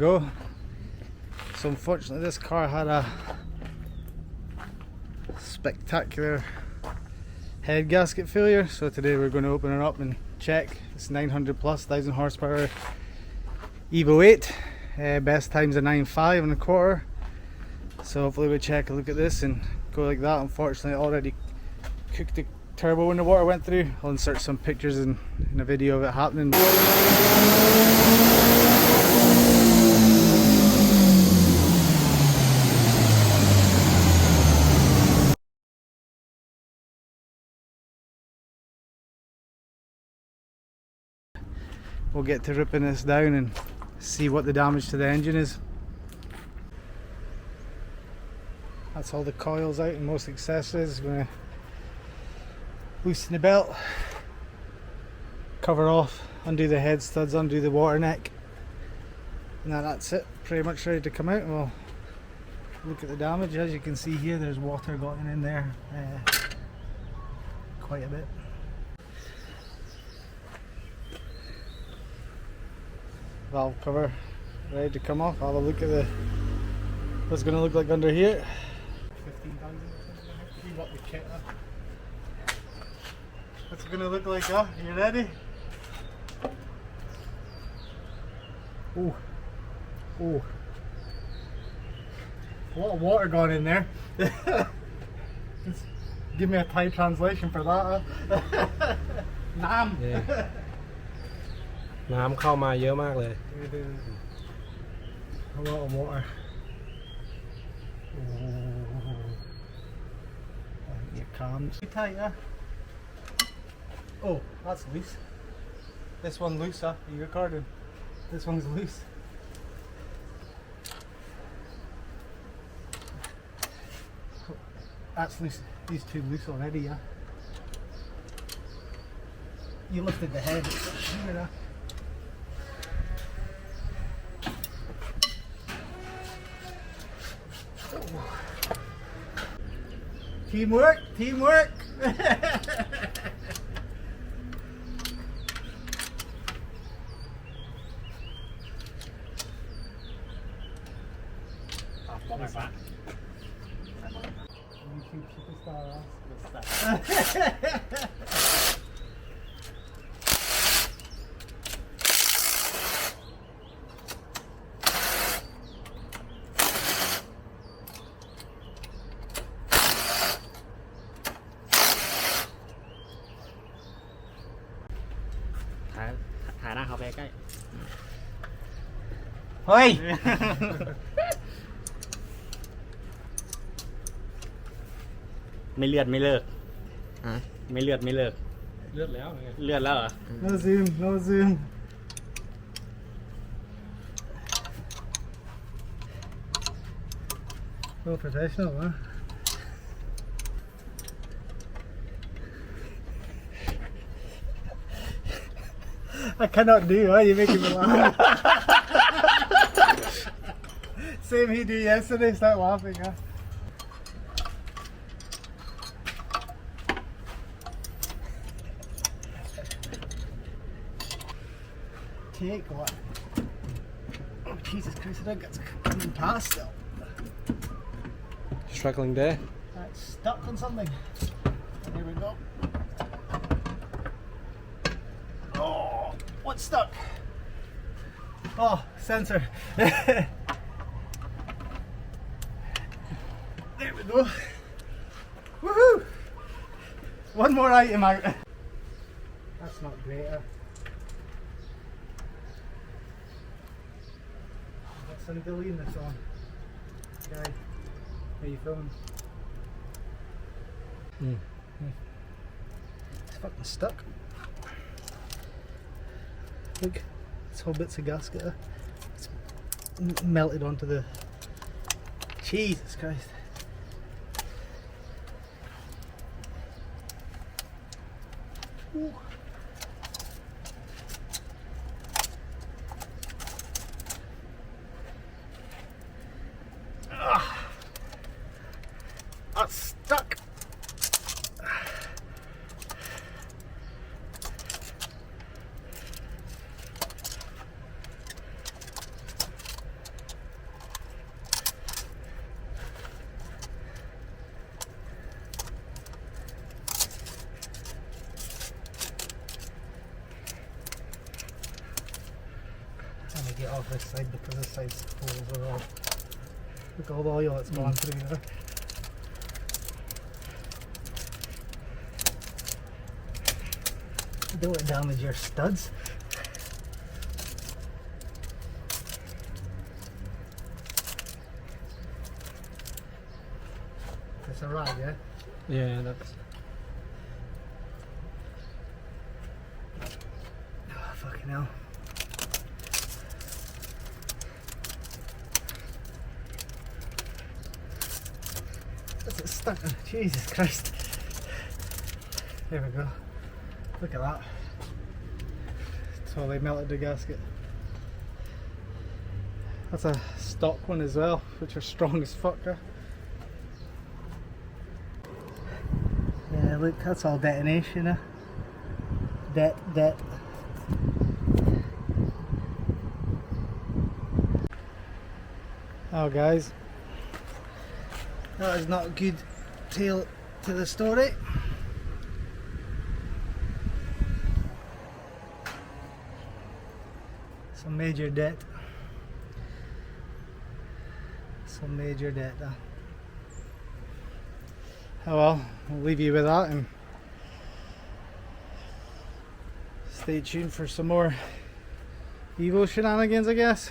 go. So unfortunately this car had a spectacular head gasket failure, so today we're going to open it up and check. It's 900 plus 1000 horsepower Evo 8, best times a 9.5 and a quarter. So hopefully we check a look at this and go like that. Unfortunately I already cooked the turbo when the water went through. I'll insert some pictures in a video of it happening. We'll get to ripping this down and see what the damage to the engine is. That's all the coils out and most accessories. I'm going to loosen the belt, cover off, undo the head studs, undo the water neck, and then that's it, pretty much ready to come out. And we'll look at the damage. As you can see here, there's water going in there quite a bit. Valve cover ready to come off. I'll have a look at what's going to look like under here. 15,000. You got the kit up. What's it going to look like, huh? Are you ready? Oh, oh, a lot of water going in there. Just give me a Thai translation for that, huh? Nam. Yeah. น้ำเข้ามาเยอะมากเลย A lot of water. Your cams. Too tight, huh? Oh, that's loose. This one loose, huh? Are you recording? This one's loose. That's loose. These two loose already, yeah. You lifted the head. Here, huh? Teamwork, teamwork. YouTube superstar, huh? ถ่ายหน้าเขาไปใกล้ เฮ้ย ไม่เลือดไม่เลิก ไม่เลือดไม่เลิก เลือดแล้วไง เลือดแล้วเหรอ No zoom, no zoom. No professional, huh? I cannot do, huh? You're making me laugh. Same he did yesterday, start laughing, huh? Take one. Oh, Jesus Christ, I think it's coming past still. struggling there. That's stuck on something. Here we go. Oh, what's stuck? Oh, sensor. There we go. Woohoo! One more item out. That's not great. Got some deleting this on. Guy, how you filming? It's fucking stuck. Look, this whole bit's of gasket. It's melted onto the. Jesus Christ. Ooh. That's stuck. to get off this side because this side's holes are all. Look at all the oil that's gone through there. Don't want to damage your studs. It's a rag, yeah? Yeah, that's. Oh, fucking hell. What's it stuck? Jesus Christ. There we go. Look at that. Totally melted the gasket. That's a stock one as well, which are strong as fuck. Huh? Yeah, look, that's all detonation. Det. Oh, guys, that is not a good tale to the story. Some major debt. Some major debt. Oh well, we'll leave you with that and stay tuned for some more Evo shenanigans, I guess.